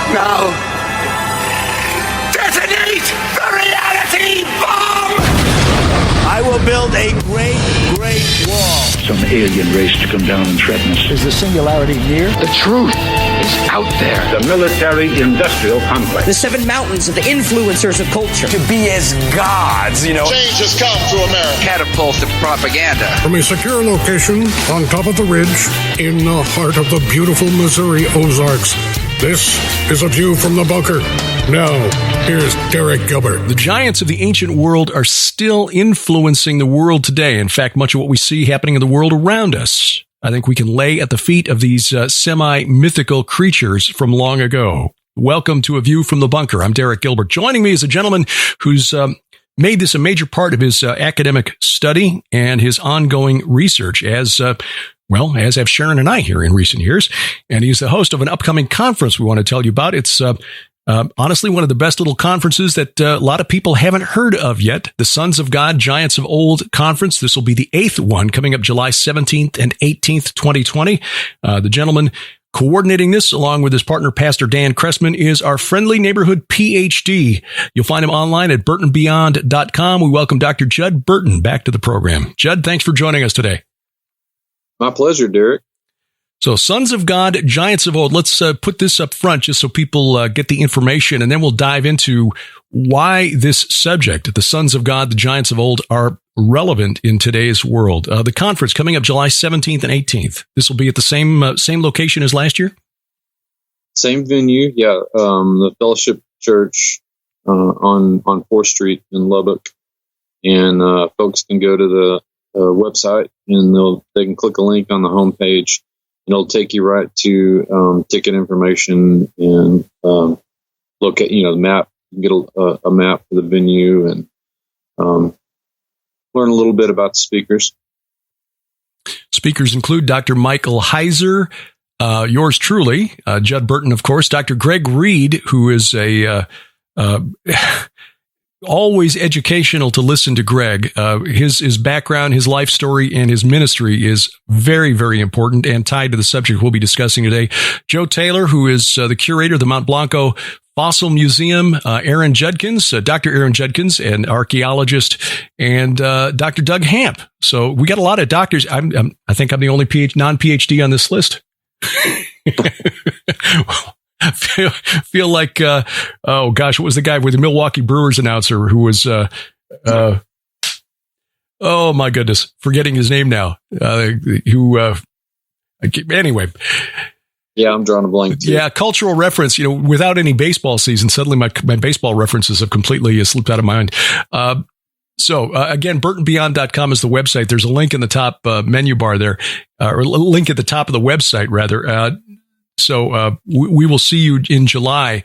Now, detonate the reality bomb! I will build a great, great wall. Some alien race to come down and threaten us. Is the singularity near? The truth is out there. The military-industrial complex. The 7 mountains of the influencers of culture. To be as gods, you know. Change has come to America. Catapult of propaganda. From a secure location on top of the ridge in the heart of the beautiful Missouri Ozarks, this is A View from the Bunker. Now, here's Derek Gilbert. The giants of the ancient world are still influencing the world today. In fact, much of what we see happening in the world around us, I think we can lay at the feet of these semi-mythical creatures from long ago. Welcome to A View from the Bunker. I'm Derek Gilbert. Joining me is a gentleman who's made this a major part of his academic study and his ongoing research as have Sharon and I here in recent years. And he's the host of an upcoming conference we want to tell you about. It's honestly one of the best little conferences that a lot of people haven't heard of yet. The Sons of God, Giants of Old Conference. This will be the 8th one coming up July 17th and 18th, 2020. The gentleman coordinating this, along with his partner, Pastor Dan Cressman, is our friendly neighborhood PhD. You'll find him online at burtonbeyond.com. We welcome Dr. Judd Burton back to the program. Judd, thanks for joining us today. My pleasure, Derek. So, Sons of God, Giants of Old. Let's put this up front just so people get the information, and then we'll dive into why this subject, the Sons of God, the Giants of Old, are relevant in today's world. The conference coming up July 17th and 18th. This will be at the same location as last year? Same venue, yeah. The Fellowship Church on 4th Street in Lubbock. And folks can go to the website, and they can click a link on the homepage, and it'll take you right to ticket information and look at the map. You can get a map for the venue and learn a little bit about the speakers. Speakers include Dr. Michael Heiser, yours truly, Judd Burton, of course, Dr. Greg Reed, who is a always educational to listen to Greg. His background, his life story, and his ministry is very, very important and tied to the subject we'll be discussing today. Joe Taylor, who is the curator of the Mount Blanco Fossil Museum, Aaron Judkins, Dr. Aaron Judkins, an archaeologist, and Dr. Doug Hamp. So we got a lot of doctors. I think I'm the only non-PhD on this list. Feel like, oh gosh, what was the guy with the Milwaukee Brewers announcer who was, oh my goodness, forgetting his name now, anyway. Yeah, I'm drawing a blank too. Yeah, cultural reference, without any baseball season, suddenly my baseball references have completely slipped out of my mind. So again, burtonbeyond.com is the website. There's a link in the top menu bar there, or a link at the top of the website rather. So we will see you in July.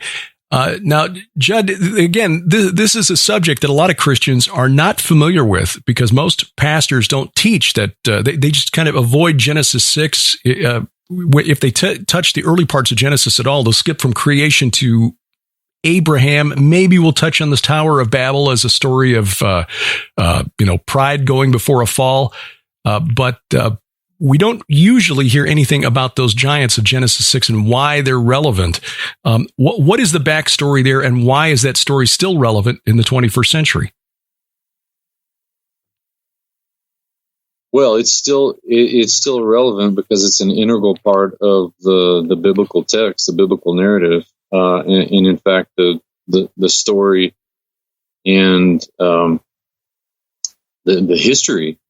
Now, Judd, again, this is a subject that a lot of Christians are not familiar with because most pastors don't teach that. They just kind of avoid Genesis 6. If they touch the early parts of Genesis at all, they'll skip from creation to Abraham. Maybe we'll touch on this Tower of Babel as a story of, pride going before a fall. But we don't usually hear anything about those giants of Genesis 6 and why they're relevant. What is the backstory there, and why is that story still relevant in the 21st century? Well, it's still relevant because it's an integral part of the biblical text, the biblical narrative, and in fact the story and the history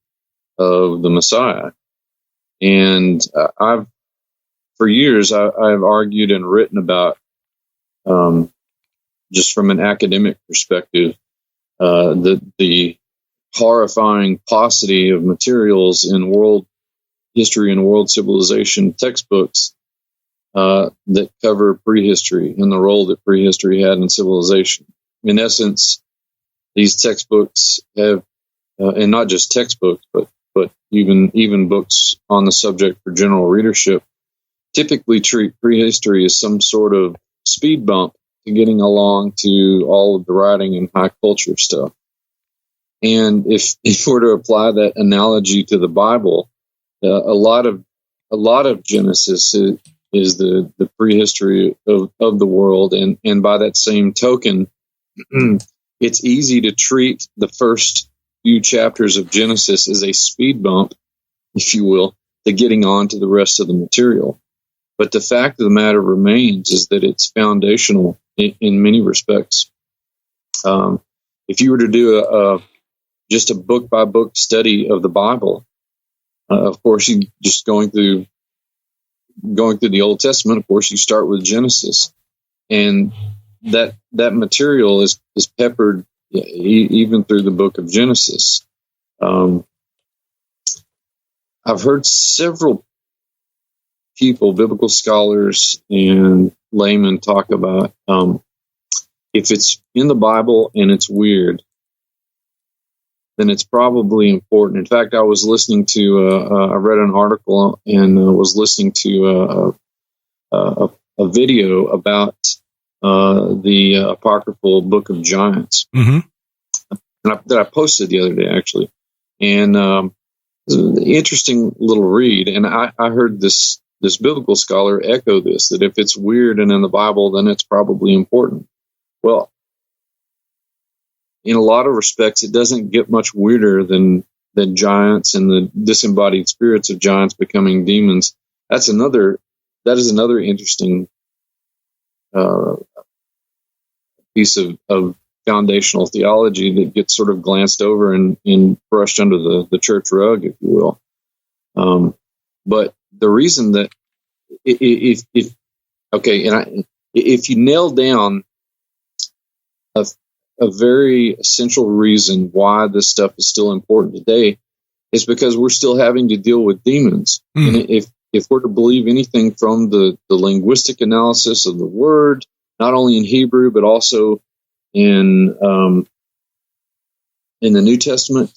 of the Messiah. And for years, I've argued and written about, just from an academic perspective, the horrifying paucity of materials in world history and world civilization textbooks that cover prehistory and the role that prehistory had in civilization. In essence, these textbooks have, and not just textbooks, but even books on the subject for general readership, typically treat prehistory as some sort of speed bump to getting along to all of the writing and high culture stuff. And if we're to apply that analogy to the Bible, a lot of Genesis is the prehistory of the world. And by that same token, it's easy to treat the first few chapters of Genesis as a speed bump, if you will, to getting on to the rest of the material. But the fact of the matter remains is that it's foundational in many respects. If you were to do just a book by book study of the Bible, of course, you just going through the Old Testament. Of course, you start with Genesis, and that material is peppered even through the book of Genesis. I've heard several people, biblical scholars and laymen, talk about if it's in the Bible and it's weird, then it's probably important. In fact, I was listening to, I read an article and was listening to a video about the apocryphal Book of Giants, that I posted the other day, actually. And it was an interesting little read. And I heard this biblical scholar echo this, that if it's weird and in the Bible, then it's probably important. Well, in a lot of respects, it doesn't get much weirder than giants and the disembodied spirits of giants becoming demons. That is another interesting piece of foundational theology that gets sort of glanced over and brushed under the church rug, if you will. But the reason that if you nail down a very essential reason why this stuff is still important today, is because we're still having to deal with demons. And if we're to believe anything from the linguistic analysis of the word, not only in Hebrew but also in the New Testament,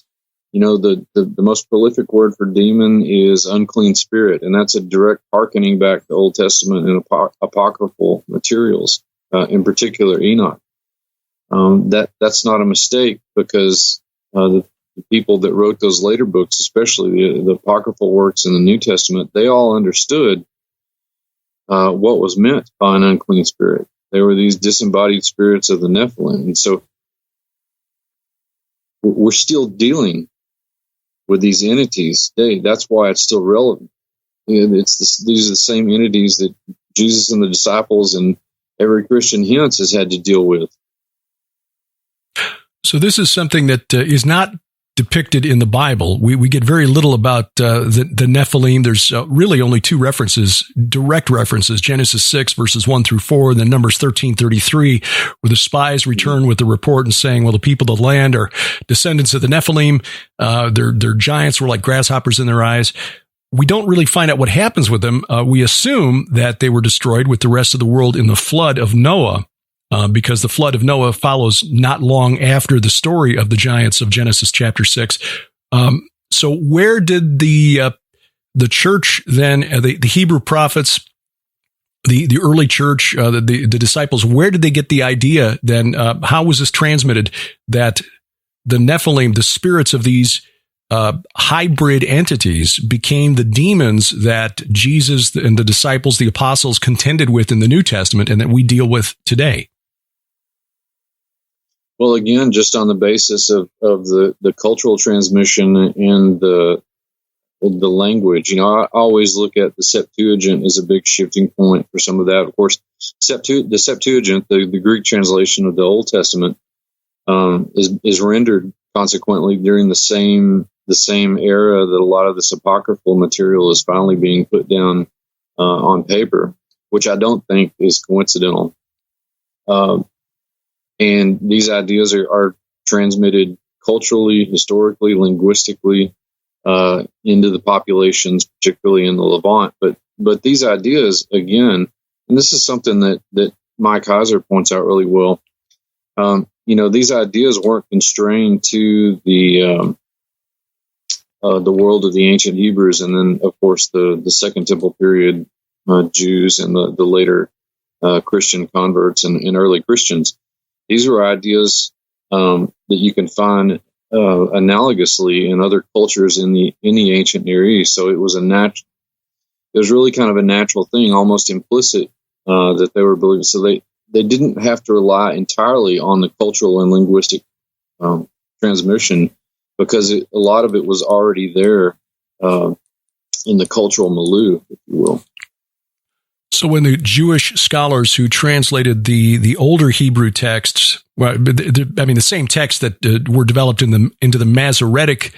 the most prolific word for demon is unclean spirit, and that's a direct hearkening back to Old Testament and apocryphal materials, in particular Enoch. That's not a mistake, because the people that wrote those later books, especially the apocryphal works in the New Testament, they all understood what was meant by an unclean spirit. They were these disembodied spirits of the Nephilim. And so we're still dealing with these entities today. That's why it's still relevant. These are the same entities that Jesus and the disciples and every Christian hence has had to deal with. So this is something that is not depicted in the Bible. We get very little about the Nephilim. There's really only two direct references, Genesis 6, verses 1 through 4, and then Numbers 13:33, where the spies return with the report and saying, well, the people of the land are descendants of the Nephilim. Their giants were like grasshoppers in their eyes. We don't really find out what happens with them. We assume that they were destroyed with the rest of the world in the flood of Noah. Because the flood of Noah follows not long after the story of the giants of Genesis chapter 6. So where did the church then, the Hebrew prophets, the early church, the disciples, where did they get the idea then? How was this transmitted that the Nephilim, the spirits of these hybrid entities, became the demons that Jesus and the disciples, the apostles, contended with in the New Testament and that we deal with today? Well, again, just on the basis of the cultural transmission and the language, I always look at the Septuagint as a big shifting point for some of that. Of course, the Septuagint, the Greek translation of the Old Testament, is rendered consequently during the same era that a lot of this apocryphal material is finally being put down on paper, which I don't think is coincidental. And these ideas are transmitted culturally, historically, linguistically into the populations, particularly in the Levant. But these ideas, again, and this is something that Mike Heiser points out really well. These ideas weren't constrained to the world of the ancient Hebrews, and then, of course, the Second Temple period Jews and the later Christian converts and early Christians. These were ideas that you can find analogously in other cultures in the ancient Near East. So it was really kind of a natural thing, almost implicit, that they were believing. So they didn't have to rely entirely on the cultural and linguistic transmission, because a lot of it was already there in the cultural milieu, if you will. So when the Jewish scholars who translated the older Hebrew texts, the same texts that were developed into the Masoretic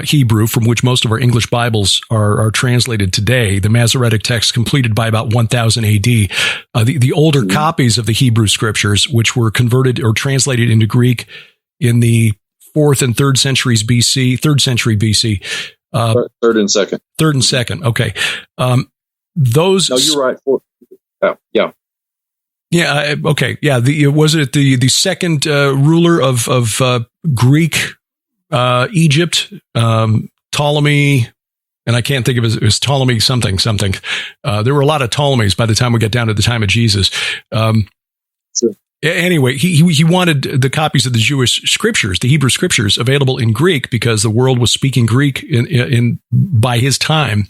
Hebrew, from which most of our English Bibles are translated today, the Masoretic text completed by about 1000 AD, the older copies of the Hebrew scriptures, which were converted or translated into Greek in the 4th and 3rd centuries BC, 3rd century BC. 3rd and 2nd. 3rd and 2nd. Okay. Those. No, you're right. Yeah. Yeah. Okay. Yeah. Was it the second ruler of Greek Egypt, Ptolemy, and I can't think of it was Ptolemy something. There were a lot of Ptolemies by the time we get down to the time of Jesus. Sure. Anyway, he wanted the copies of the Jewish scriptures, the Hebrew scriptures, available in Greek because the world was speaking Greek in by his time.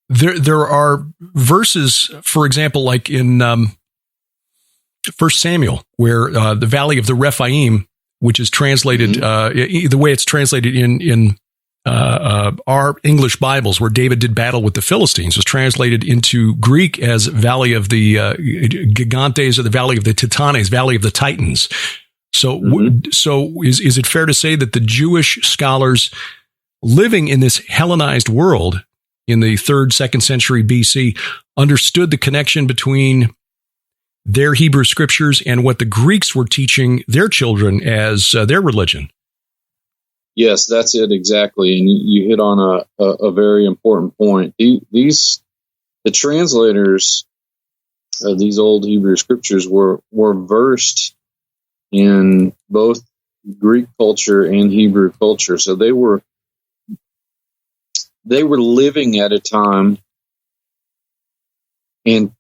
There are verses, for example, like in 1 Samuel, where the Valley of the Rephaim, which is translated the way it's translated in our English Bibles, where David did battle with the Philistines, was translated into Greek as Valley of the Gigantes, or the Valley of the Titanes, Valley of the Titans. So, is it fair to say that the Jewish scholars living in this Hellenized world in the 3rd, 2nd century BC understood the connection between their Hebrew scriptures and what the Greeks were teaching their children as their religion? Yes, that's it exactly. And you hit on a very important point. The translators of these old Hebrew scriptures were versed in both Greek culture and Hebrew culture. So they were living at a time and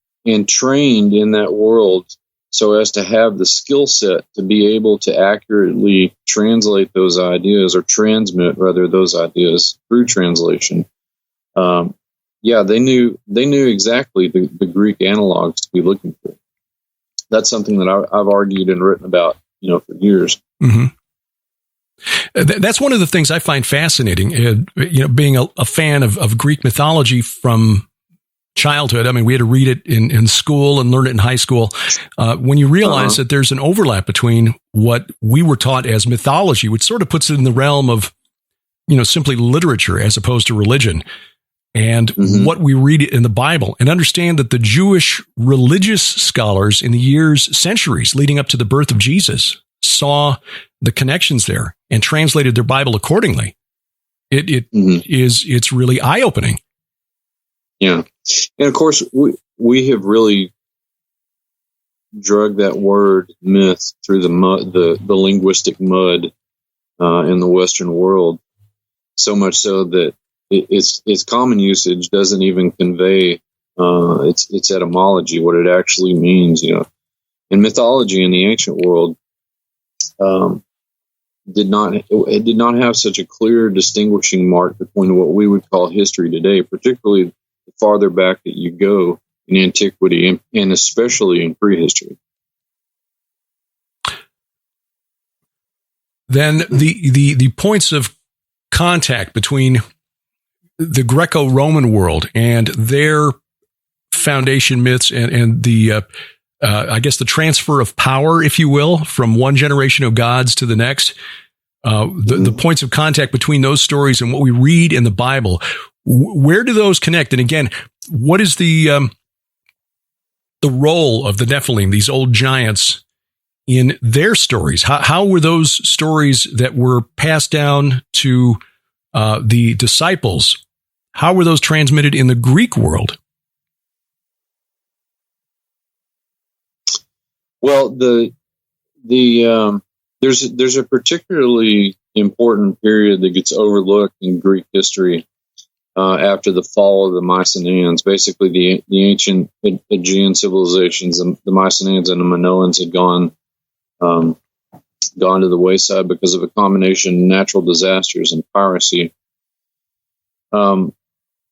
trained in that world so as to have the skill set to be able to accurately translate those ideas, or transmit rather those ideas through translation. They knew exactly the Greek analogs to be looking for. That's something that I've argued and written about, for years. Mm-hmm. That's one of the things I find fascinating, being a fan of Greek mythology from childhood. I mean, we had to read it in school and learn it in high school. When you realize that there's an overlap between what we were taught as mythology, which sort of puts it in the realm of, simply literature as opposed to religion, and what we read in the Bible, and understand that the Jewish religious scholars in the centuries leading up to the birth of Jesus saw the connections there and translated their Bible accordingly. It's really eye-opening. Yeah. And of course, we have really drug that word myth through the mud, the linguistic mud in the Western world, so much so that its common usage doesn't even convey its etymology, what it actually means. In mythology in the ancient world, did not have such a clear distinguishing mark between what we would call history today, particularly the farther back that you go in antiquity, and especially in prehistory. Then the points of contact between the Greco-Roman world and their foundation myths and the I guess the transfer of power, if you will, from one generation of gods to the next, the points of contact between those stories and what we read in the Bible, where do those connect? And again, what is the role of the Nephilim, these old giants, in their stories? How were those stories that were passed down to the disciples, how were those transmitted in the Greek world? Well, there's a particularly important period that gets overlooked in Greek history after the fall of the Mycenaeans. Basically, the ancient Aegean civilizations, the Mycenaeans and the Minoans, had gone to the wayside because of a combination of natural disasters and piracy.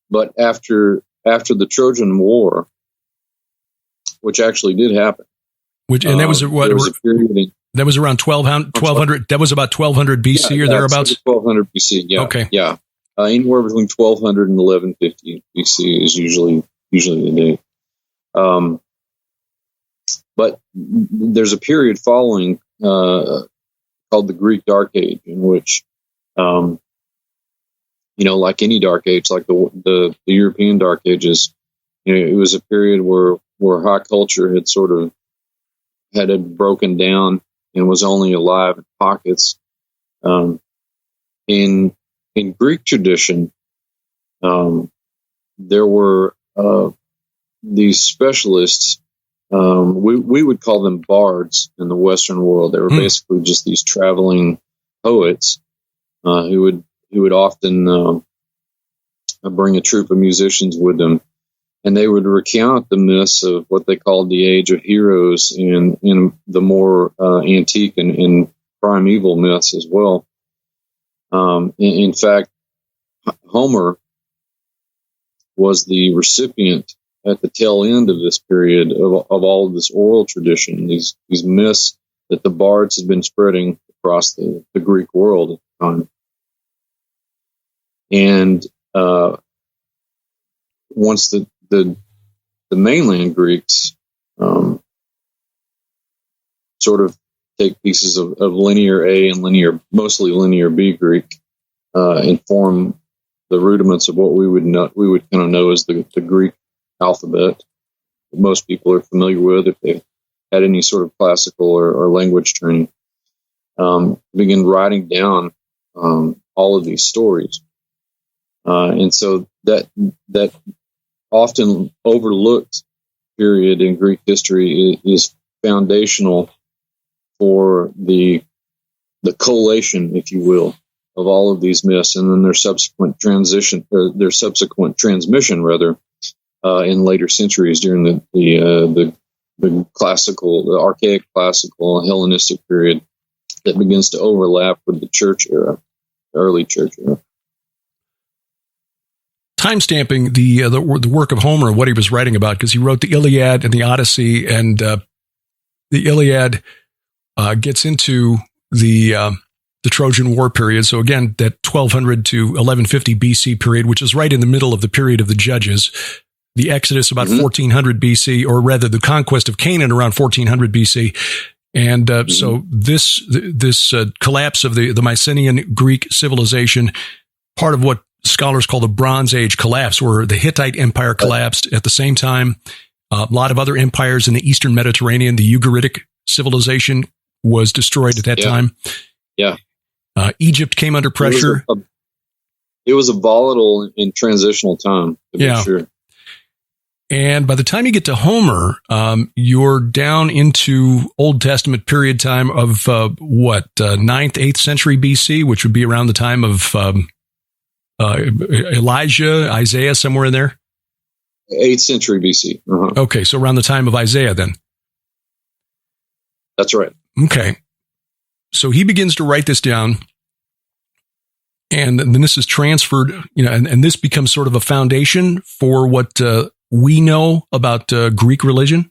But after the Trojan War, which actually did happen, that was what? There was a period that was around 1200. That was about 1200 BC or thereabouts. 1200 BC. Yeah. Okay. Yeah. Anywhere between 1200 and 1150 BC is usually the date. But there's a period following called the Greek Dark Age, in which, like any Dark Age, like the European Dark Ages, it was a period where high culture had sort of had broken down and was only alive in pockets. In Greek tradition, there were these specialists. We would call them bards in the Western world. They were basically just these traveling poets who would often bring a troupe of musicians with them, and they would recount the myths of what they called the Age of Heroes in the more antique and primeval myths as well. In fact, Homer was the recipient at the tail end of this period of all of this oral tradition, these myths that the bards had been spreading across the Greek world at the time. And once the mainland Greeks sort of take pieces of linear A and mostly linear B Greek and form the rudiments of what we would kind of know as the Greek alphabet that most people are familiar with if they've had any sort of classical or language training. Begin writing down all of these stories, and so that often overlooked period in Greek history is foundational for the collation, if you will, of all of these myths, and then their subsequent transmission in later centuries during the archaic classical Hellenistic period that begins to overlap with the church era, the early church era. Timestamping the work of Homer, what he was writing about, because he wrote the Iliad and the Odyssey, and the Iliad gets into the Trojan War period. So again, that 1200 to 1150 BC period, which is right in the middle of the period of the Judges. The Exodus about 1400 BC, or rather the conquest of Canaan around 1400 BC. And so this collapse of the Mycenaean Greek civilization, part of what scholars call the Bronze Age collapse, where the Hittite Empire collapsed at the same time. A lot of other empires in the Eastern Mediterranean, the Ugaritic civilization was destroyed at that time. Yeah. Egypt came under pressure. It was a volatile and transitional time, to be sure. And by the time you get to Homer, you're down into Old Testament period time of 9th, 8th century BC, which would be around the time of Elijah, Isaiah, somewhere in there? 8th century BC. Uh-huh. Okay, so around the time of Isaiah then. That's right. Okay. So he begins to write this down, and then this is transferred, and this becomes sort of a foundation for what we know about Greek religion.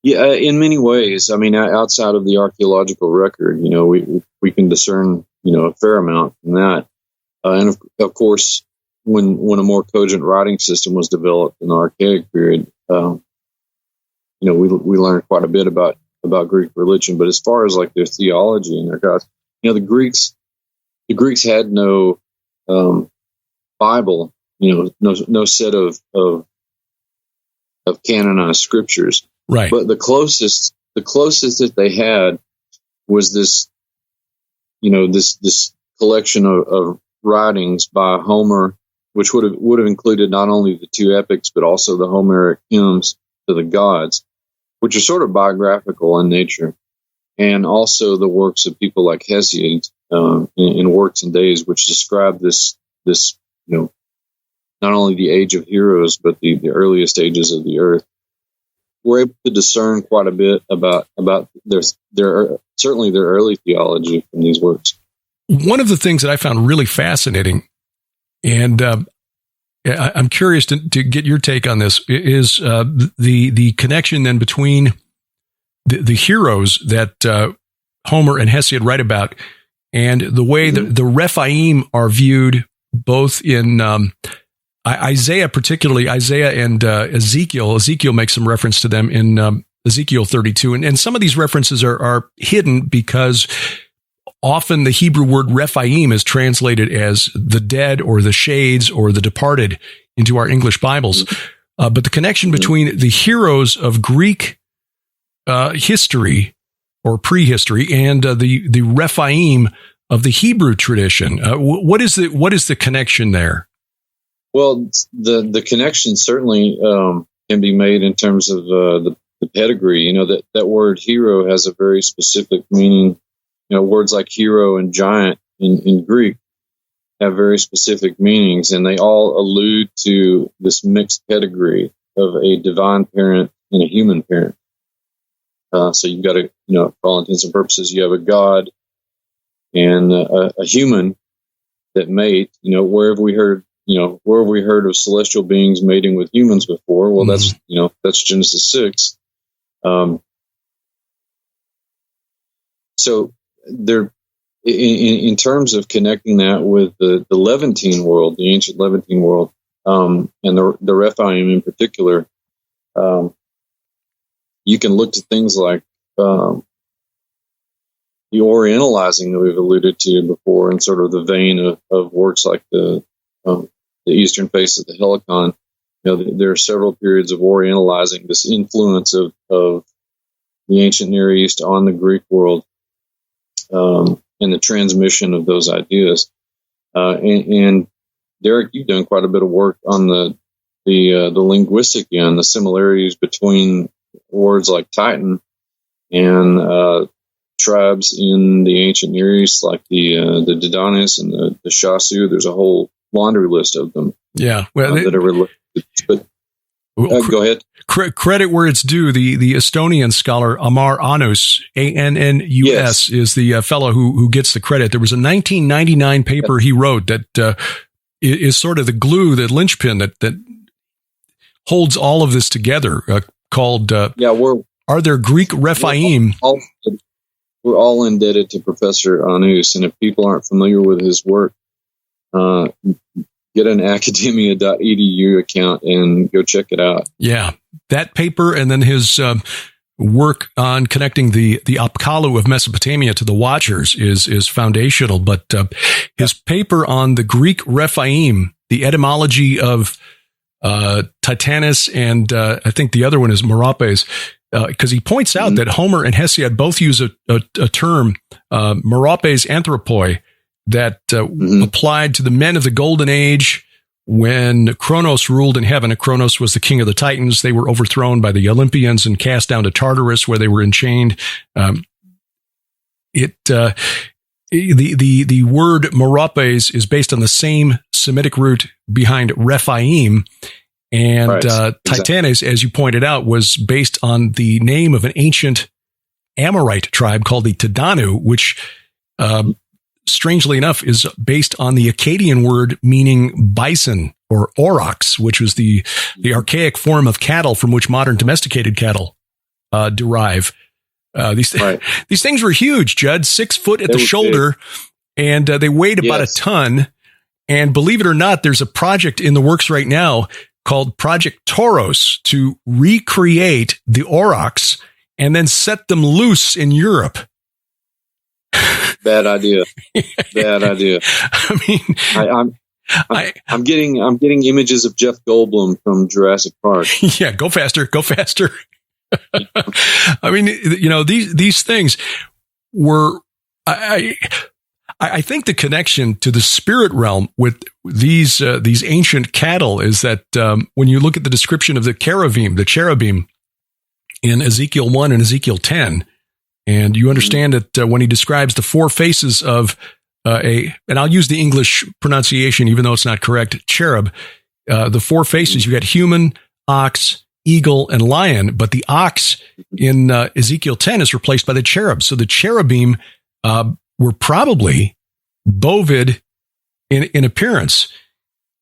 Yeah, in many ways. I mean, outside of the archaeological record, we can discern, a fair amount from that. And of course, when a more cogent writing system was developed in the archaic period, we learned quite a bit about Greek religion. But as far as like their theology and their gods, the Greeks had no Bible, no set of canonized scriptures. Right. But the closest that they had was this, this collection of writings by Homer, which would have included not only the two epics, but also the Homeric hymns to the gods, which are sort of biographical in nature, and also the works of people like Hesiod in Works and Days, which describe this not only the age of heroes, but the earliest ages of the earth. We're able to discern quite a bit about their certainly their early theology from these works. One of the things that I found really fascinating, and I'm curious to get your take on this. Is the connection then between the heroes that Homer and Hesiod write about, and the way the Rephaim are viewed both in Isaiah, particularly Isaiah and Ezekiel. Ezekiel makes some reference to them in Ezekiel 32. And some of these references are hidden because often the Hebrew word Rephaim is translated as the dead or the shades or the departed into our English Bibles. But the connection between the heroes of Greek history or prehistory and the Rephaim of the Hebrew tradition, what is the connection there? Well, the connection certainly can be made in terms of the pedigree. You know, that word hero has a very specific meaning. You know, words like hero and giant in Greek have very specific meanings, and they all allude to this mixed pedigree of a divine parent and a human parent. So you've got for all intents and purposes, you have a god and a human that mate. You know, where have we heard of celestial beings mating with humans before? Well, that's Genesis 6. So there, in terms of connecting that with the Levantine world, the ancient Levantine world, and the Rephaim in particular, you can look to things like the Orientalizing that we've alluded to before, in sort of the vein of works like the Eastern Face of the Helicon. You know, there are several periods of Orientalizing, this influence of the ancient Near East on the Greek world, and the transmission of those ideas. And Derek, you've done quite a bit of work on the linguistic end, the similarities between words like Titan and tribes in the ancient Near East, like the Didanis and the Shasu. There's a whole laundry list of them. Yeah, well, that are related. But go ahead. Credit where it's due. The Estonian scholar Amar Annus, Annus, is the fellow who gets the credit. There was a 1999 paper he wrote that is sort of the glue, the linchpin that holds all of this together. Called Are There Greek Rephaim? We're all indebted to Professor Annus, and if people aren't familiar with his work, get an academia.edu account and go check it out. Yeah, that paper, and then his work on connecting the Apkallu of Mesopotamia to the Watchers is foundational. But his paper on the Greek Rephaim, the etymology of Titanus, and I think the other one is Meropes, because he points out that Homer and Hesiod both use a term, Meropes anthropoi, that applied to the men of the Golden Age when Kronos ruled in heaven. And Kronos was the king of the Titans. They were overthrown by the Olympians and cast down to Tartarus, where they were enchained. The word Meropes is based on the same Semitic root behind Rephaim. And right. Titanus, as you pointed out, was based on the name of an ancient Amorite tribe called the Tadanu, which strangely enough is based on the Akkadian word meaning bison or aurochs, which was the archaic form of cattle from which modern domesticated cattle derive. These things were huge, Judd, 6 foot at the shoulder, big. And they weighed about a ton. And believe it or not, there's a project in the works right now called Project Tauros to recreate the aurochs and then set them loose in Europe. Bad idea. Bad idea. I mean, I'm getting images of Jeff Goldblum from Jurassic Park. Yeah, go faster. I mean, these things were. I think the connection to the spirit realm with these ancient cattle is that when you look at the description of the cherubim in Ezekiel 1 and Ezekiel 10, and you understand that when he describes the 4 faces of and I'll use the English pronunciation even though it's not correct, cherub, the 4 faces, you got human, ox, eagle, and lion, but the ox in Ezekiel 10 is replaced by the cherub. So the cherubim were probably bovid in appearance.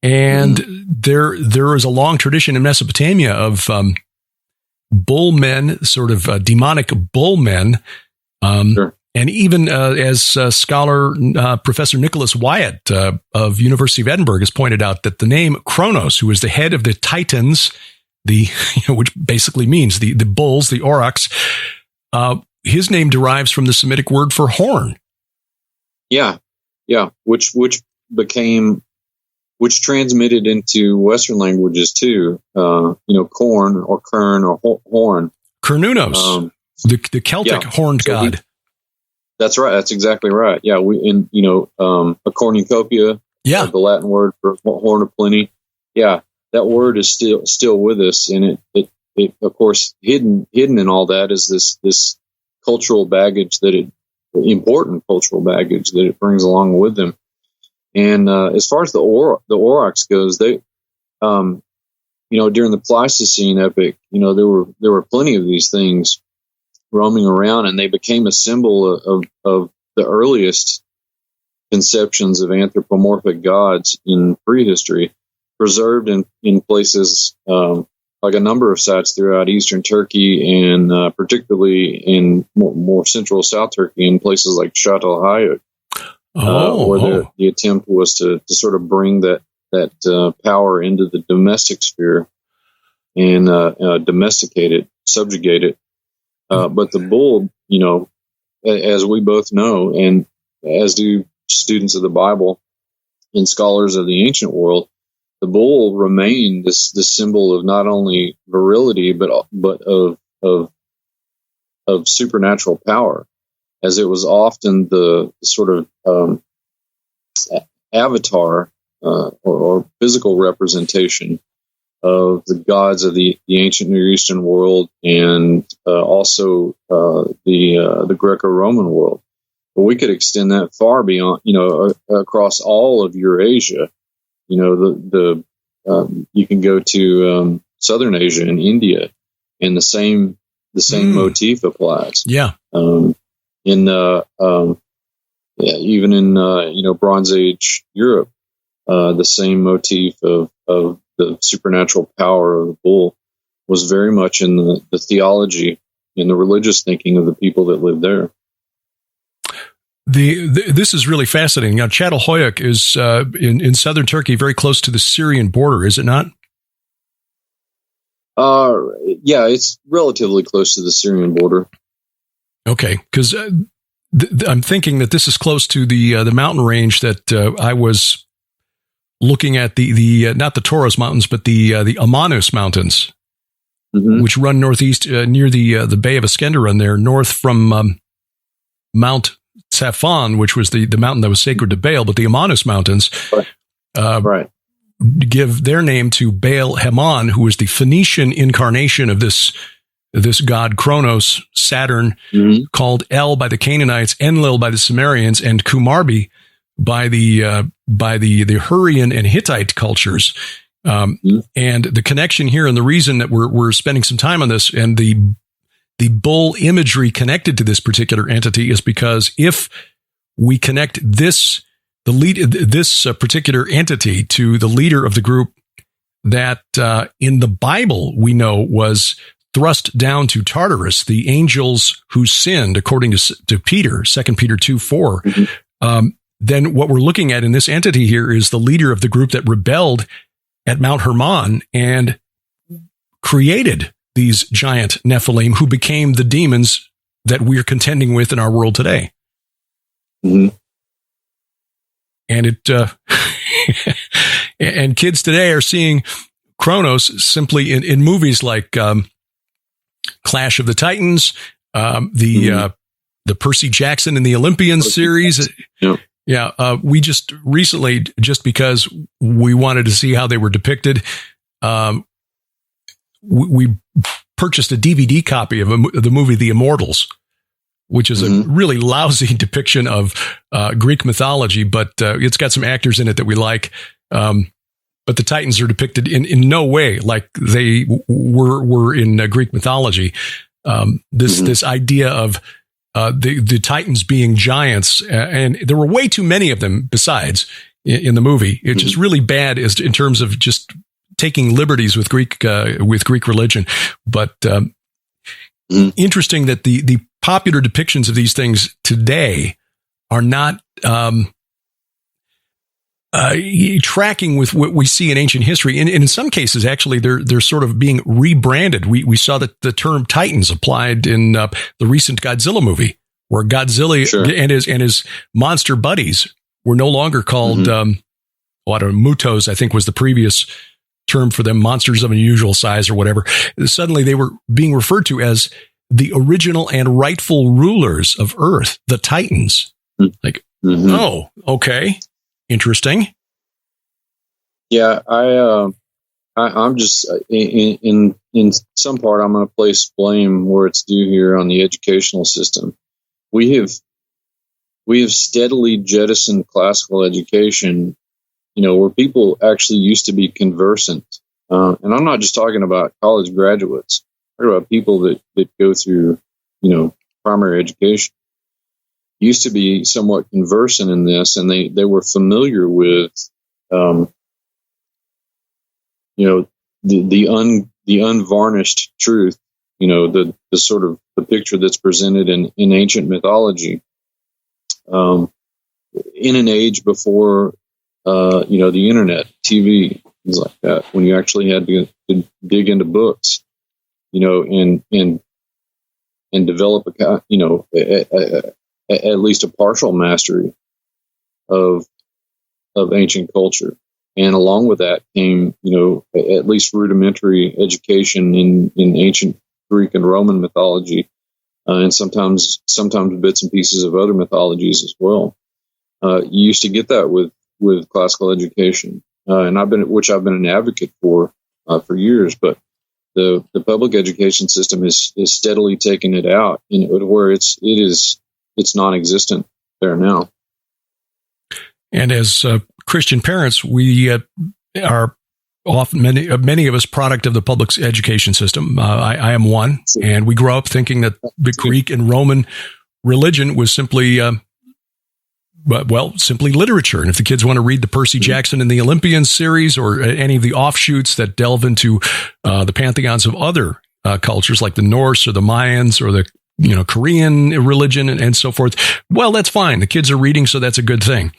And there is a long tradition in Mesopotamia of bull men, sort of demonic bull men. Sure. And even as scholar Professor Nicholas Wyatt of University of Edinburgh has pointed out, that the name Kronos, who is the head of the Titans, which basically means the bulls, the aurochs, his name derives from the Semitic word for horn. Yeah, which transmitted into Western languages too. Corn or kern or horn. Kernunos, the Celtic horned god. That's right. That's exactly right. Yeah, a cornucopia. Yeah, the Latin word for horn of plenty. Yeah, that word is still with us, and it of course hidden in all that is this cultural baggage important cultural baggage that it brings along with them. And as far as the aurochs goes, they, during the Pleistocene epoch, there were plenty of these things roaming around, and they became a symbol of the earliest conceptions of anthropomorphic gods in prehistory, preserved in places like a number of sites throughout eastern Turkey, and particularly in more central South Turkey, in places like Çatalhöyük, where the attempt was to sort of bring that power into the domestic sphere and domesticate it, subjugate it. But the bull, as we both know, and as do students of the Bible and scholars of the ancient world, the bull remained this symbol of not only virility but of supernatural power, as it was often the sort of avatar or physical representation of the gods of the ancient Near Eastern world, and also the Greco-Roman world. But we could extend that far beyond, across all of Eurasia. You can go to Southern Asia and India, and the same motif applies. Yeah. Even in Bronze Age Europe, the same motif of the supernatural power of the bull was very much in the theology and the religious thinking of the people that lived there. This is really fascinating. Now, Çatalhöyük is in southern Turkey, very close to the Syrian border, is it not? Yeah, it's relatively close to the Syrian border. Okay, because I'm thinking that this is close to the mountain range that I was looking at, the not the Taurus Mountains, but the Amanus Mountains, which run northeast near the Bay of Iskenderun there, north from Mount Safan, which was the mountain that was sacred to Baal. But the Amanus Mountains give their name to Baal Haman, who was the Phoenician incarnation of this god Kronos, Saturn, called El by the Canaanites, Enlil by the Sumerians, and Kumarbi by the Hurrian and Hittite cultures. And the connection here, and the reason that we're spending some time on this, and the bull imagery connected to this particular entity, is because if we connect this particular entity to the leader of the group that in the Bible we know was thrust down to Tartarus, the angels who sinned, according to Peter, 2 Peter 2:4, then what we're looking at in this entity here is the leader of the group that rebelled at Mount Hermon and created these giant Nephilim, who became the demons that we're contending with in our world today. And and kids today are seeing Kronos simply in movies like Clash of the Titans, the Percy Jackson and the Olympians series. We just recently, just because we wanted to see how they were depicted, we purchased a DVD copy of the movie The Immortals, which is a really lousy depiction of Greek mythology, but it's got some actors in it that we like. But the Titans are depicted in no way like they were in Greek mythology. This idea of the Titans being giants, and there were way too many of them besides, in the movie. It's just really bad in terms of just taking liberties with Greek religion. But interesting that the popular depictions of these things today are not tracking with what we see in ancient history. And in some cases, actually, they're sort of being rebranded. We saw that the term Titans applied in the recent Godzilla movie, where Godzilla and his monster buddies were no longer called, Mutos, I think was the previous term for them, monsters of unusual size or whatever. Suddenly they were being referred to as the original and rightful rulers of Earth, the Titans. Like, oh, okay. Interesting. Yeah, I'm just in some part, I'm going to place blame where it's due here on the educational system. We have steadily jettisoned classical education, where people actually used to be conversant. And I'm not just talking about college graduates. I'm talking about people that go through, primary education. Used to be somewhat conversant in this, and they were familiar with, the unvarnished truth, the sort of the picture that's presented in ancient mythology, in an age before, the internet, TV, things like that, when you actually had to dig into books, and develop at least a partial mastery of ancient culture. And along with that came, at least rudimentary education in ancient Greek and Roman mythology, and sometimes bits and pieces of other mythologies as well. You used to get that with classical education, and I've been an advocate for years. But the public education system is steadily taking it out, where it's non-existent there now. And as Christian parents, we are often many of us product of the public education system. I am one, and we grow up thinking that the Greek and Roman religion was simply literature. And if the kids want to read the Percy Jackson and the Olympians series, or any of the offshoots that delve into the pantheons of other cultures like the Norse or the Mayans or the Korean religion and so forth, well, that's fine. The kids are reading, so that's a good thing.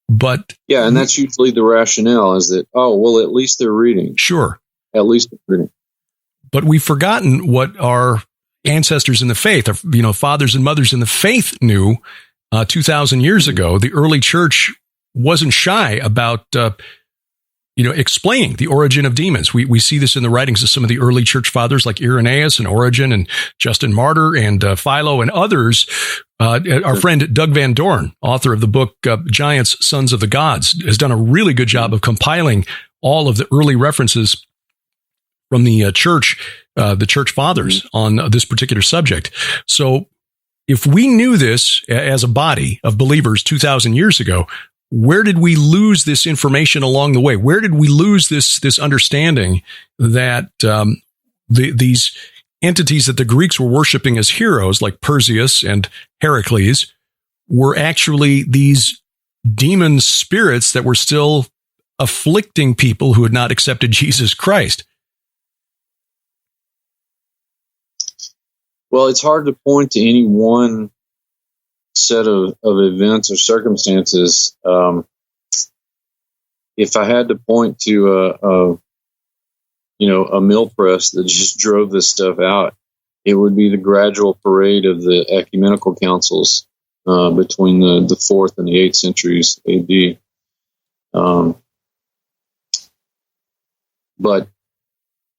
But yeah, and that's usually the rationale, is that, at least they're reading. Sure. At least they're reading. But we've forgotten what our ancestors in the faith, our fathers and mothers in the faith knew 2,000 years ago. The early church wasn't shy about explaining the origin of demons. We see this in the writings of some of the early church fathers like Irenaeus and Origen and Justin Martyr and Philo and others. Our friend Doug Van Dorn, author of the book Giants, Sons of the Gods, has done a really good job of compiling all of the early references from the church fathers on this particular subject. So if we knew this as a body of believers 2,000 years ago, where did we lose this information along the way? Where did we lose this understanding that these entities that the Greeks were worshiping as heroes, like Perseus and Heracles, were actually these demon spirits that were still afflicting people who had not accepted Jesus Christ? Well, it's hard to point to any one set of events or circumstances. If I had to point to a mill press that just drove this stuff out, it would be the gradual parade of the ecumenical councils between the 4th and the 8th centuries AD. But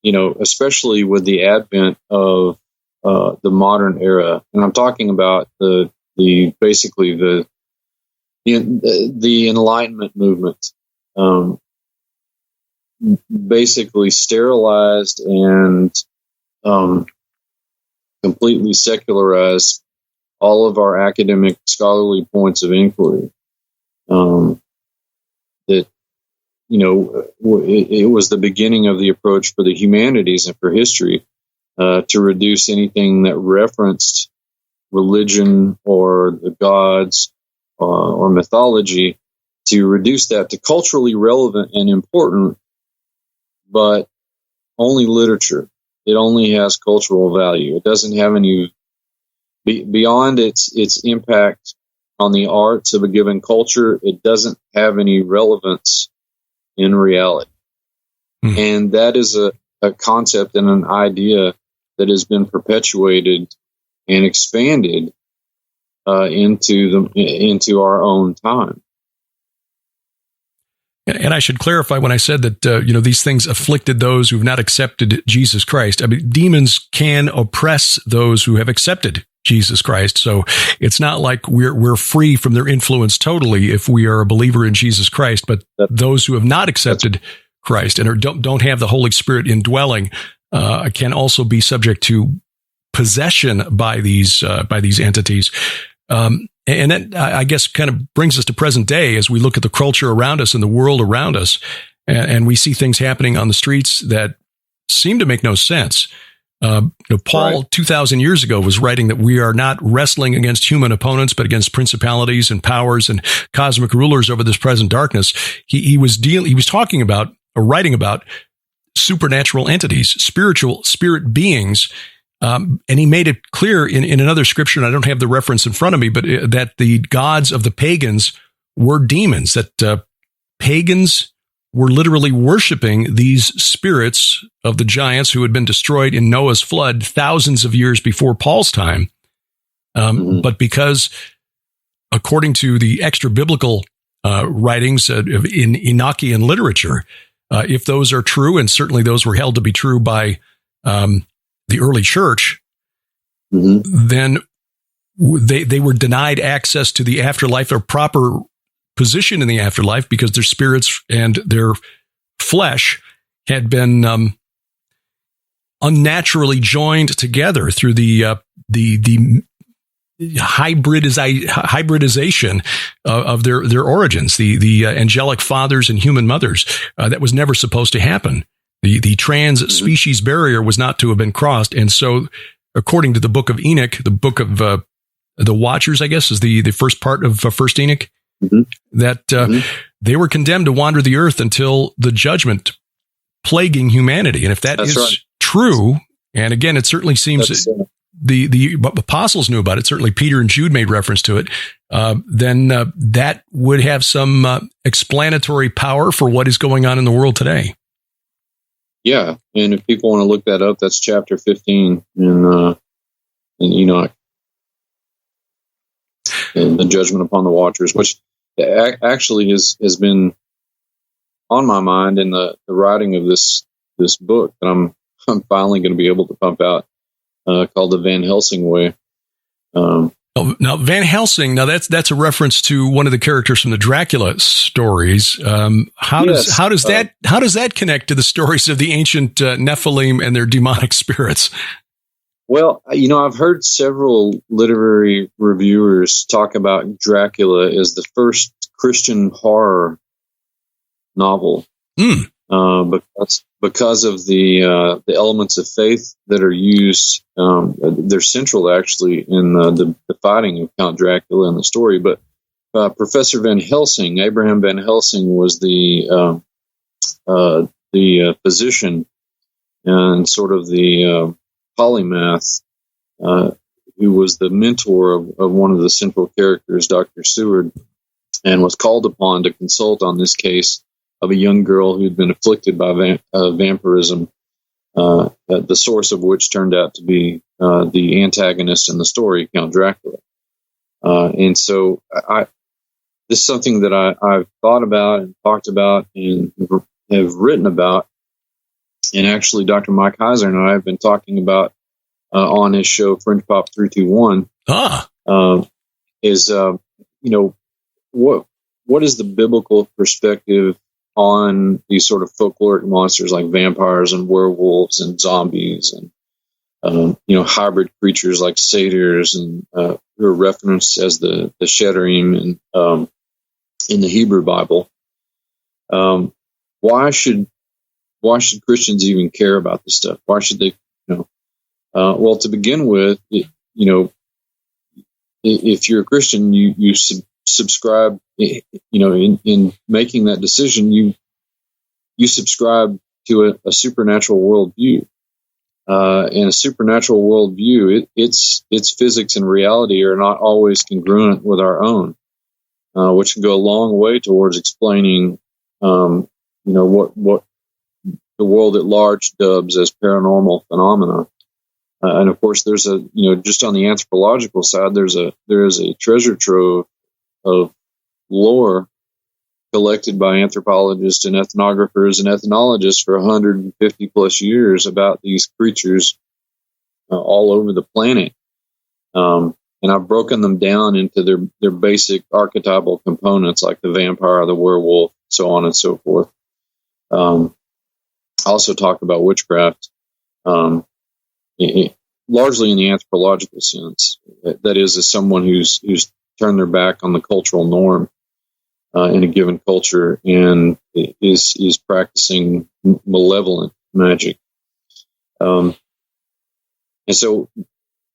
especially with the advent of the modern era, and I'm talking about the Enlightenment movement, basically sterilized and completely secularized all of our academic scholarly points of inquiry. That it was the beginning of the approach for the humanities and for history to reduce anything that referenced religion or the gods or mythology to reduce that to culturally relevant and important, but only literature. It only has cultural value. It doesn't have any, beyond its impact on the arts of a given culture, it doesn't have any relevance in reality. And that is a concept and an idea that has been perpetuated and expanded into our own time. And I should clarify when I said that, these things afflicted those who have not accepted Jesus Christ. I mean, demons can oppress those who have accepted Jesus Christ. So it's not like we're free from their influence totally if we are a believer in Jesus Christ, but those who have not accepted Christ and don't have the Holy Spirit indwelling can also be subject to possession by these entities. And that, I guess, kind of brings us to present day as we look at the culture around us and the world around us, and we see things happening on the streets that seem to make no sense. Paul, 2,000 years ago, was writing that we are not wrestling against human opponents, but against principalities and powers and cosmic rulers over this present darkness. He was talking about or writing about supernatural entities, spirit beings. And he made it clear in another scripture, and I don't have the reference in front of me, but that the gods of the pagans were demons, that pagans were literally worshiping these spirits of the giants who had been destroyed in Noah's flood thousands of years before Paul's time. But because, according to the extra biblical writings in Enochian literature, if those are true, and certainly those were held to be true by the early church, then they were denied access to the afterlife or proper position in the afterlife because their spirits and their flesh had been unnaturally joined together through the hybridization of their origins, the angelic fathers and human mothers. That was never supposed to happen. The trans-species barrier was not to have been crossed. And so, according to the book of Enoch, the book of the Watchers, I guess, is the first part of First Enoch, that they were condemned to wander the earth until the judgment plaguing humanity. And if that is true, and again, it certainly seems the apostles knew about it, certainly Peter and Jude made reference to it, then that would have some explanatory power for what is going on in the world today. Yeah, and if people want to look that up, that's chapter 15 in Enoch, and the judgment upon the watchers, which actually has been on my mind in the writing of this book that I'm finally going to be able to pump out, called the Van Helsing Way. Now, Van Helsing. Now that's a reference to one of the characters from the Dracula stories. How does that connect to the stories of the ancient Nephilim and their demonic spirits? Well, I've heard several literary reviewers talk about Dracula as the first Christian horror novel, because of the elements of faith that are used. They're central, actually, in the fighting of Count Dracula in the story. But Professor Van Helsing, Abraham Van Helsing, was the physician and sort of the polymath who was the mentor of one of the central characters, Dr. Seward, and was called upon to consult on this case of a young girl who'd been afflicted by vampirism, the source of which turned out to be the antagonist in the story, Count Dracula. And so this is something that I've thought about and talked about and have written about. And actually, Dr. Mike Heiser and I have been talking about on his show, Fringe Pop 321, what is the biblical perspective on these sort of folkloric monsters like vampires and werewolves and zombies and hybrid creatures like satyrs and who are referenced as the Sheddarim and in the Hebrew Bible. Why should Christians even care about this stuff? Why should they? Well, to begin with, if you're a Christian, you subscribe in making that decision, you subscribe to a supernatural worldview. And a supernatural worldview, its physics and reality are not always congruent with our own, which can go a long way towards explaining, what the world at large dubs as paranormal phenomena. And of course, there's just on the anthropological side, there is a treasure trove of lore collected by anthropologists and ethnographers and ethnologists for 150 plus years about these creatures all over the planet. And I've broken them down into their basic archetypal components, like the vampire, the werewolf, so on and so forth. I also talk about witchcraft, largely in the anthropological sense. That is, as someone who's turned their back on the cultural norm in a given culture and is practicing malevolent magic. And so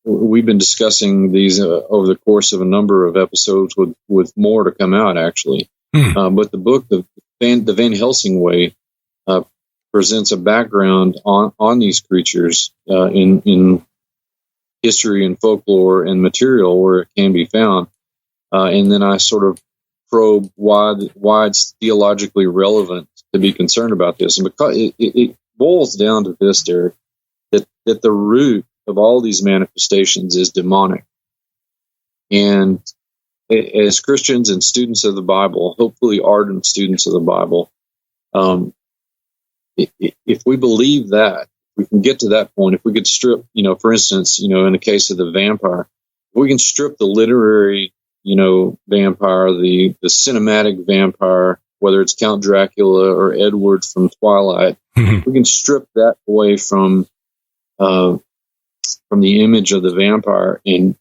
we've been discussing these over the course of a number of episodes with more to come out, actually. But the book, the Van Helsing Way, presents a background on these creatures in history and folklore and material where it can be found. And then I sort of probe why it's theologically relevant to be concerned about this. And because it boils down to this, Derek, that the root of all these manifestations is demonic. And as Christians and students of the Bible, hopefully ardent students of the Bible, if we believe that, we can get to that point. If we could strip, for instance, in the case of the vampire, if we can strip the literary, vampire, the cinematic vampire, whether it's Count Dracula or Edward from Twilight, we can strip that away from the image of the vampire and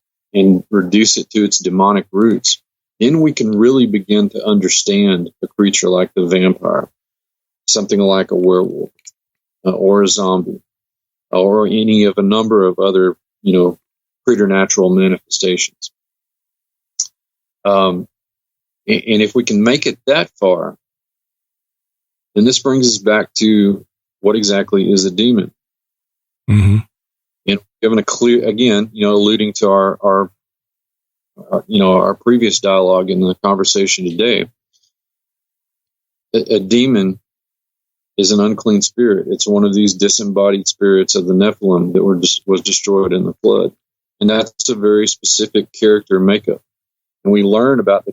reduce it to its demonic roots. Then we can really begin to understand a creature like the vampire, something like a werewolf, or a zombie, or any of a number of other, preternatural manifestations. And if we can make it that far, then this brings us back to what exactly is a demon. Mm-hmm. And given a clear, again, alluding to our previous dialogue in the conversation today, a demon is an unclean spirit. It's one of these disembodied spirits of the Nephilim that was destroyed in the flood. And that's a very specific character makeup. And we learn about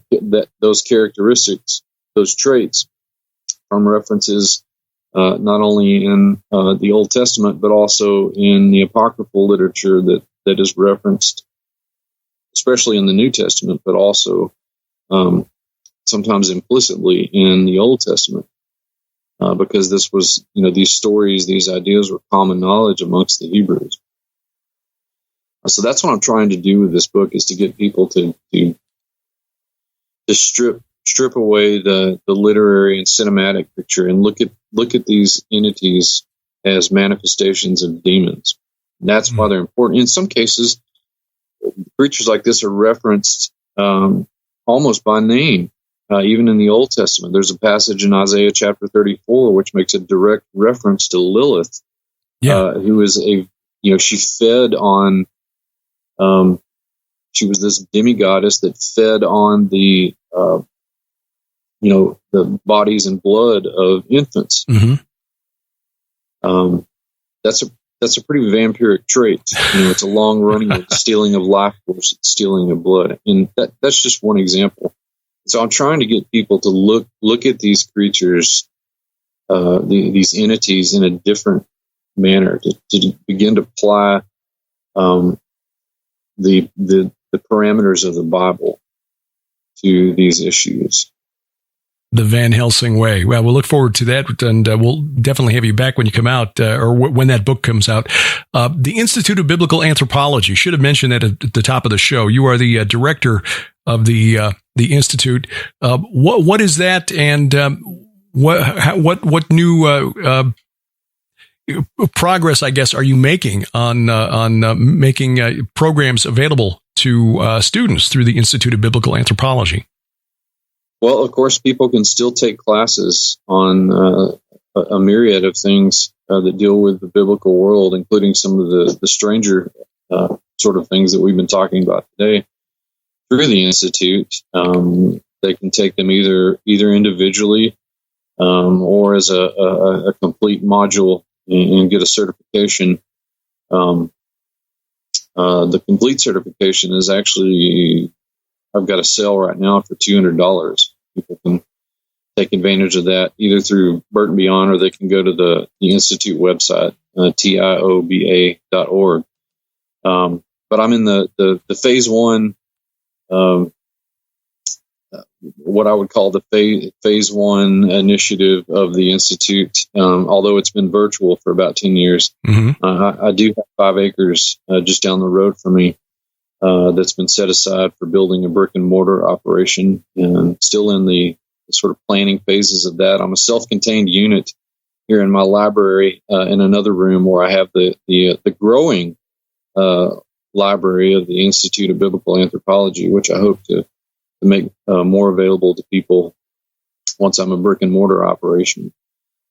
those characteristics, those traits, from references not only in the Old Testament, but also in the apocryphal literature that is referenced, especially in the New Testament, but also sometimes implicitly in the Old Testament. Because this was, these stories, these ideas were common knowledge amongst the Hebrews. So that's what I'm trying to do with this book, is to get people to strip away the literary and cinematic picture and look at these entities as manifestations of demons. And that's why they're important. In some cases, creatures like this are referenced almost by name. Even in the Old Testament, there's a passage in Isaiah chapter 34 which makes a direct reference to Lilith, who is she fed on, she was this demigoddess that fed on the bodies and blood of infants. Mm-hmm. That's a pretty vampiric trait. It's a long running stealing of life force, stealing of blood, and that's just one example. So I'm trying to get people to look at these creatures, these entities, in a different manner, to begin to apply the parameters of the Bible to these issues. The Van Helsing Way. Well, we'll look forward to that, and we'll definitely have you back when you come out, or when that book comes out. The Institute of Biblical Anthropology, should have mentioned that at the top of the show. You are the director of the Institute. What is that, and what new progress, I guess, are you making on making programs available to students through the Institute of Biblical Anthropology? Well, of course, people can still take classes on a myriad of things that deal with the biblical world, including some of the stranger sort of things that we've been talking about today through the Institute. They can take them either individually or as a complete module and get a certification. The complete certification is actually, I've got a sale right now for $200. People can take advantage of that either through Burton Beyond, or they can go to the Institute website, tioba.org. But I'm in the phase one, what I would call the phase one initiative of the Institute. Although it's been virtual for about 10 years, I do have 5 acres just down the road from me that's been set aside for building a brick and mortar operation, and still in the sort of planning phases of that. I'm a self-contained unit here in my library in another room where I have the growing library of the Institute of Biblical Anthropology, which I hope to make more available to people once I'm a brick and mortar operation.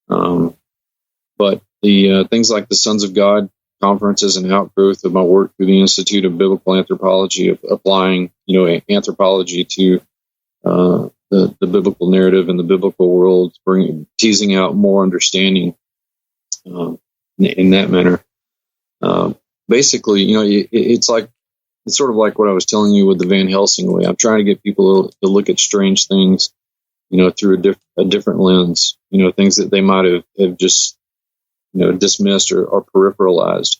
But the things like the Sons of God conference is an outgrowth of my work through the Institute of Biblical Anthropology, of applying, anthropology to the biblical narrative and the biblical world, teasing out more understanding in that manner. Basically, it's sort of like what I was telling you with the Van Helsing way. I'm trying to get people to look at strange things, through a different lens, things that they might have just, dismissed or peripheralized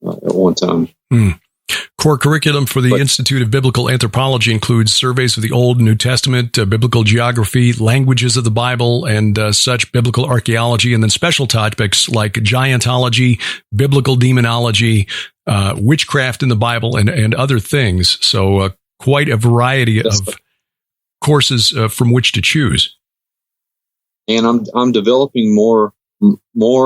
at one time. Core curriculum for the Institute of Biblical Anthropology includes surveys of the Old and New Testament, biblical geography, languages of the Bible, and such biblical archaeology, and then special topics like giantology, biblical demonology, witchcraft in the Bible, and other things. So quite a variety of courses from which to choose. And I'm developing more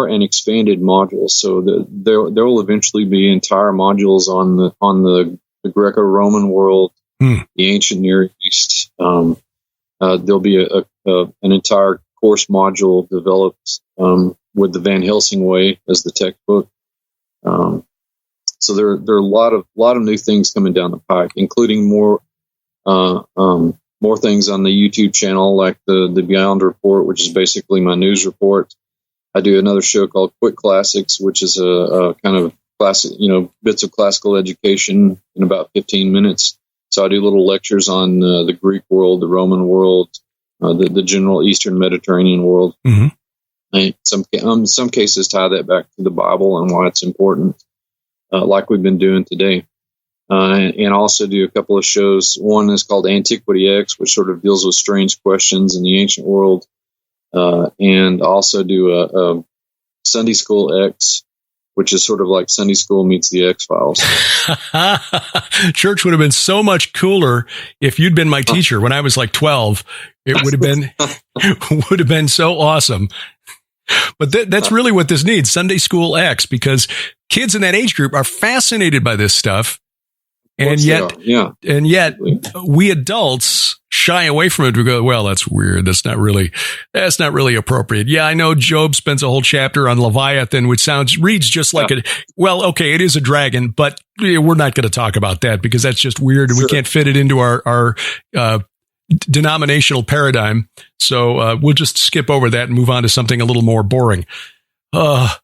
and expanded modules. So there will eventually be entire modules on the Greco-Roman world, the ancient Near East. There'll be an entire course module developed with the Van Helsing way as the textbook. So there are a lot of new things coming down the pike, including more things on the YouTube channel, like the Beyond Report, which is basically my news report. I do another show called Quick Classics, which is a kind of classic, bits of classical education in about 15 minutes. So I do little lectures on the Greek world, the Roman world, the general Eastern Mediterranean world. And some cases tie that back to the Bible and why it's important, like we've been doing today. And also do a couple of shows. One is called Antiquity X, which sort of deals with strange questions in the ancient world. And also do a Sunday School X, which is sort of like Sunday School meets the X-Files. Church would have been so much cooler if you'd been my teacher when I was like 12. It would have been so awesome. But that's really what this needs, Sunday School X, because kids in that age group are fascinated by this stuff. And yet we adults shy away from it. We go, well, that's weird. That's not really appropriate. Yeah, I know Job spends a whole chapter on Leviathan, which reads just like it is a dragon, but we're not going to talk about that because that's just weird and we can't fit it into our denominational paradigm. So we'll just skip over that and move on to something a little more boring. Well,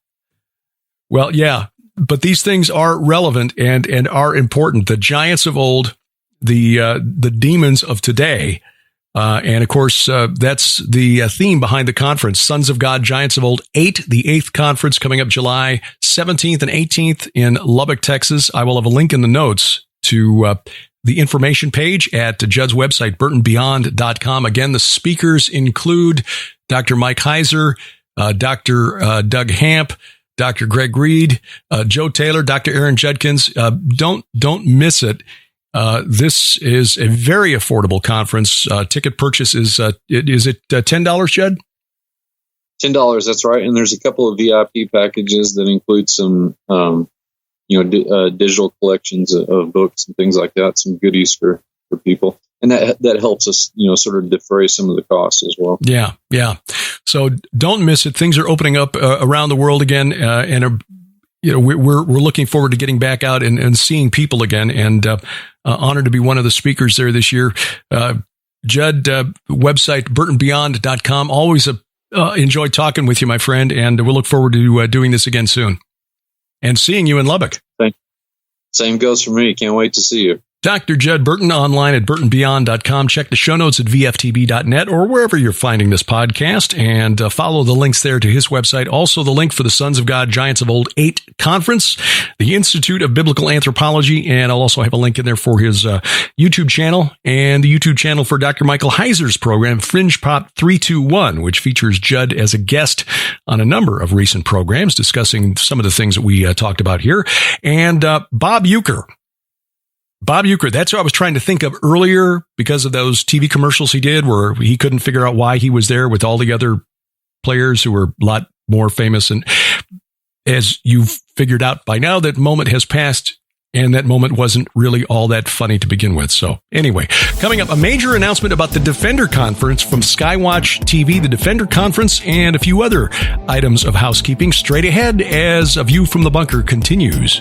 yeah. But these things are relevant and are important. The giants of old, the demons of today, and of course that's the theme behind the conference. Sons of God, Giants of Old 8, the 8th conference coming up July 17th and 18th in Lubbock, Texas. I will have a link in the notes to the information page at Judd's website, burtonbeyond.com. Again, the speakers include Dr. Mike Heiser, Dr. Doug Hamp, Dr. Greg Reed, Joe Taylor, Dr. Aaron Judkins. Don't miss it. This is a very affordable conference. Ticket purchase is it $10, Judd? $10, that's right. And there's a couple of VIP packages that include some digital collections of books and things like that, some goodies for people. and that helps us, sort of defray some of the costs as well. Yeah. So don't miss it. Things are opening up around the world again, and we're looking forward to getting back out and seeing people again, and honored to be one of the speakers there this year. Judd, website burtonbeyond.com. Always enjoy talking with you, my friend, and we'll look forward to doing this again soon and seeing you in Lubbock. Thank you. Same goes for me. Can't wait to see you. Dr. Judd Burton, online at burtonbeyond.com. Check the show notes at vftb.net or wherever you're finding this podcast, and follow the links there to his website. Also, the link for the Sons of God, Giants of Old VIII Conference, the Institute of Biblical Anthropology, and I'll also have a link in there for his YouTube channel and the YouTube channel for Dr. Michael Heiser's program, Fringe Pop 321, which features Judd as a guest on a number of recent programs discussing some of the things that we talked about here. And Bob Uecker, that's what I was trying to think of earlier because of those TV commercials he did where he couldn't figure out why he was there with all the other players who were a lot more famous. And as you've figured out by now, that moment has passed, and that moment wasn't really all that funny to begin with. So anyway, coming up, a major announcement about the Defender Conference from SkyWatchTV, the Defender Conference, and a few other items of housekeeping straight ahead as A View from the Bunker continues.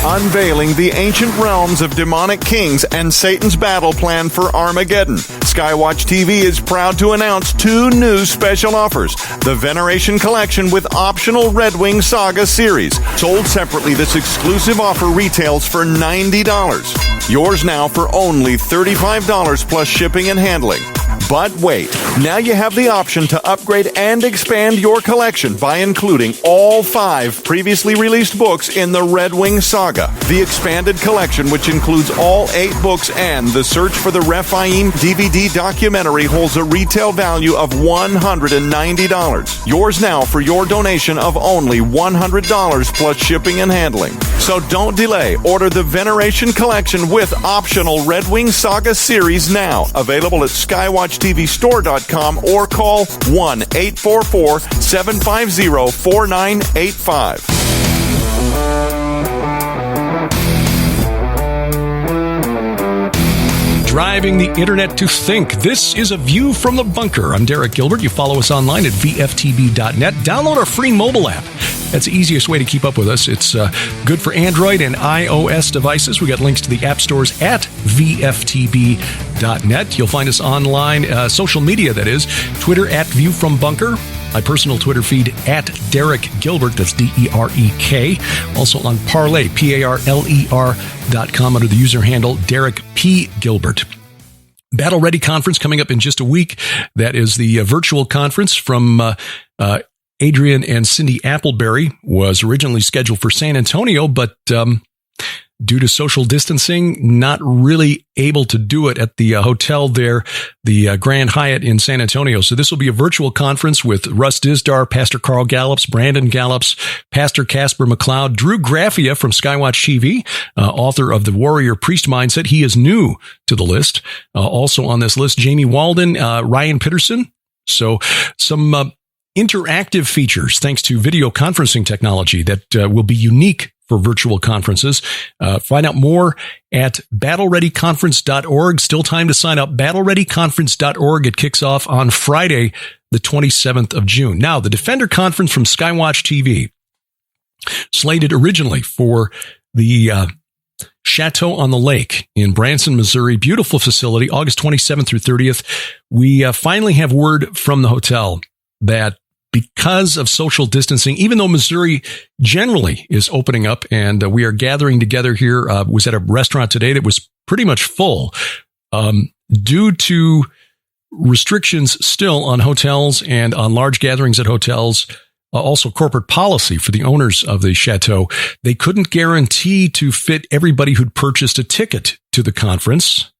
Unveiling the ancient realms of demonic kings and Satan's battle plan for Armageddon. SkyWatchTV is proud to announce 2 new special offers. The Veneration Collection with optional Red Wing Saga series. Sold separately, this exclusive offer retails for $90. Yours now for only $35 plus shipping and handling. But wait, now you have the option to upgrade and expand your collection by including all 5 previously released books in the Red Wing Saga. The expanded collection, which includes all 8 books and the Search for the Rephaim DVD documentary, holds a retail value of $190. Yours now for your donation of only $100 plus shipping and handling. So don't delay. Order the Veneration Collection with optional Red Wing Saga series now. Available at SkyWatchTVStore.com or call 1-844-750-4985. Driving the internet to think. This is A View from the Bunker. I'm Derek Gilbert. You follow us online at vftb.net. Download our free mobile app. That's the easiest way to keep up with us. It's good for Android and iOS devices. We got links to the app stores at vftb.net. You'll find us online, social media, that is, Twitter at View from Bunker. My personal Twitter feed at Derek Gilbert, that's DEREK. Also on Parler, PARLER.com under the user handle Derek P. Gilbert. Battle Ready Conference coming up in just a week. That is the virtual conference from Adrian and Cindy Appleberry. Was originally scheduled for San Antonio, but due to social distancing, not really able to do it at the hotel there, the Grand Hyatt in San Antonio. So this will be a virtual conference with Russ Dizdar, Pastor Carl Gallups, Brandon Gallups, Pastor Casper McLeod, Drew Graffia from Skywatch TV, author of The Warrior Priest Mindset. He is new to the list. Also on this list, Jamie Walden, Ryan Pitterson. So some interactive features thanks to video conferencing technology that will be unique for virtual conferences. Find out more at battlereadyconference.org. Still time to sign up. battlereadyconference.org. It kicks off on Friday, the 27th of June. Now, the Defender Conference from Skywatch TV, slated originally for the Chateau on the Lake in Branson, Missouri. Beautiful facility, August 27th through 30th. We finally have word from the hotel that because of social distancing, even though Missouri generally is opening up and we are gathering together here, was at a restaurant today that was pretty much full, due to restrictions still on hotels and on large gatherings at hotels, also corporate policy for the owners of the chateau. They couldn't guarantee to fit everybody who'd purchased a ticket to the conference.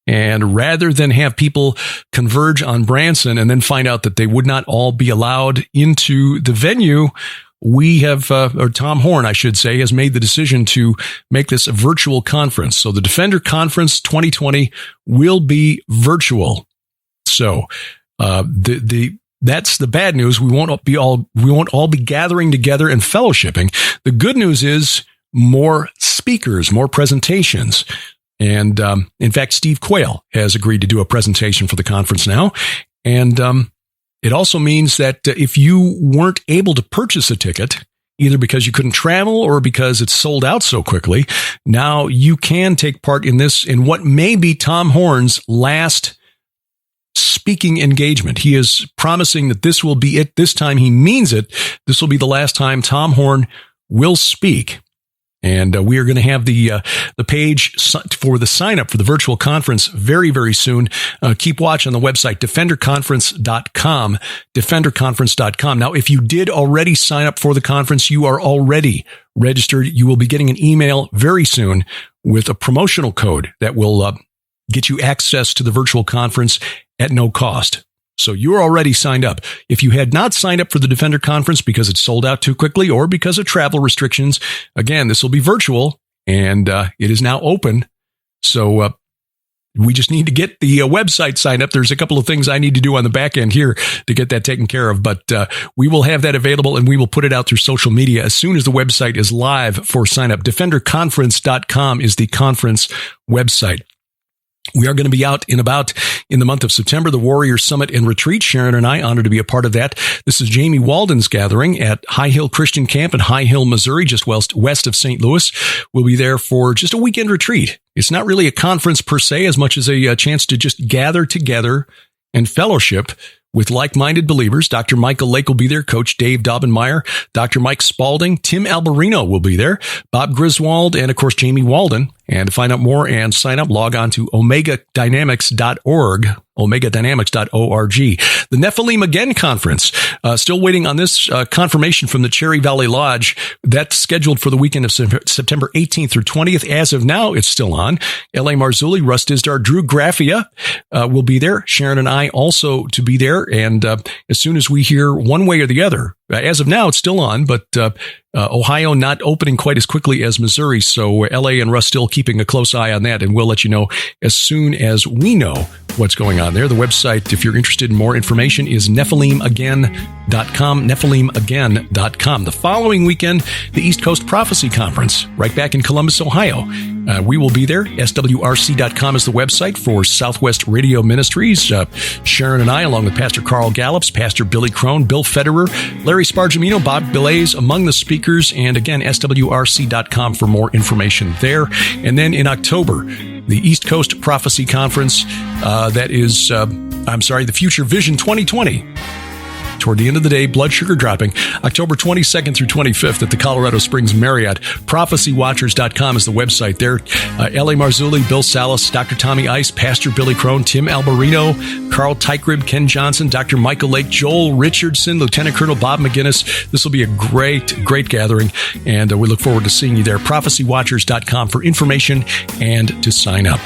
And rather than have people converge on Branson and then find out that they would not all be allowed into the venue, we have, or Tom Horn, I should say, has made the decision to make this a virtual conference. So the Defender Conference 2020 will be virtual. So, that's the bad news. We won't all be gathering together and fellowshipping. The good news is more speakers, more presentations. And in fact, Steve Quayle has agreed to do a presentation for the conference now. And it also means that if you weren't able to purchase a ticket, either because you couldn't travel or because it's sold out so quickly, now you can take part in this, in what may be Tom Horn's last speaking engagement. He is promising that this will be it. This time he means it. This will be the last time Tom Horn will speak. And we are going to have the page for the sign up for the virtual conference very, very soon. Keep watch on the website, defenderconference.com, defenderconference.com. Now, if you did already sign up for the conference, you are already registered. You will be getting an email very soon with a promotional code that will get you access to the virtual conference at no cost. So you're already signed up. If you had not signed up for the Defender Conference because it sold out too quickly or because of travel restrictions, again, this will be virtual and it is now open. So we just need to get the website signed up. There's a couple of things I need to do on the back end here to get that taken care of, but we will have that available and we will put it out through social media as soon as the website is live for sign up. Defenderconference.com is the conference website. We are going to be out and about in the month of September, the Warrior Summit and Retreat. Sharon and I honored to be a part of that. This is Jamie Walden's gathering at High Hill Christian Camp in High Hill, Missouri, just west of St. Louis. We'll be there for just a weekend retreat. It's not really a conference per se, as much as a chance to just gather together and fellowship with like-minded believers. Dr. Michael Lake will be there. Coach Dave Daubenmeier, Dr. Mike Spalding, Tim Alberino will be there, Bob Griswold, and of course, Jamie Walden. And to find out more and sign up, log on to omegadynamics.org, omegadynamics.org. The Nephilim Again Conference, still waiting on this confirmation from the Cherry Valley Lodge. That's scheduled for the weekend of September 18th through 20th. As of now, it's still on. L.A. Marzulli, Russ Dizdar, Drew Graffia will be there. Sharon and I also to be there. And as soon as we hear one way or the other, as of now, it's still on, but Ohio not opening quite as quickly as Missouri. So LA and Russ still keeping a close eye on that. And we'll let you know as soon as we know what's going on there. The website, if you're interested in more information, is nephilimagain.com, nephilimagain.com. The following weekend, the East Coast Prophecy Conference, right back in Columbus, Ohio. We will be there. swrc.com is the website for Southwest Radio Ministries. Sharon and I, along with Pastor Carl Gallups, Pastor Billy Crone, Bill Federer, Larry Spargimino, Bob Belays, among the speakers. And again, swrc.com for more information there. And then in October, the East Coast Prophecy Conference, the Future Vision 2020. Toward the end of the day, blood sugar dropping, October 22nd through 25th at the Colorado Springs Marriott. ProphecyWatchers.com is the website there. L.A. Marzulli, Bill Salas, Dr. Tommy Ice, Pastor Billy Crone, Tim Alberino, Carl Tykrib, Ken Johnson, Dr. Michael Lake, Joel Richardson, Lieutenant Colonel Bob McGinnis. This will be a great, great gathering, and we look forward to seeing you there. ProphecyWatchers.com for information and to sign up.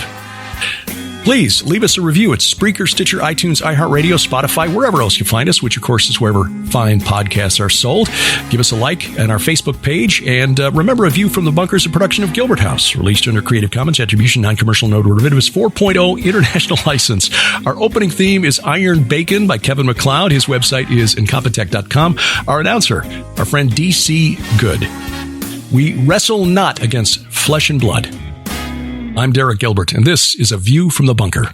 Please leave us a review at Spreaker, Stitcher, iTunes, iHeartRadio, Spotify, wherever else you find us, which of course is wherever fine podcasts are sold. Give us a like on our Facebook page. And remember, A View from the Bunker is a production of Gilbert House, released under Creative Commons Attribution, Non-Commercial, No Derivatives 4.0 International License. Our opening theme is Iron Bacon by Kevin MacLeod. His website is incompetech.com. Our announcer, our friend DC Good. We wrestle not against flesh and blood. I'm Derek Gilbert, and this is A View from the Bunker.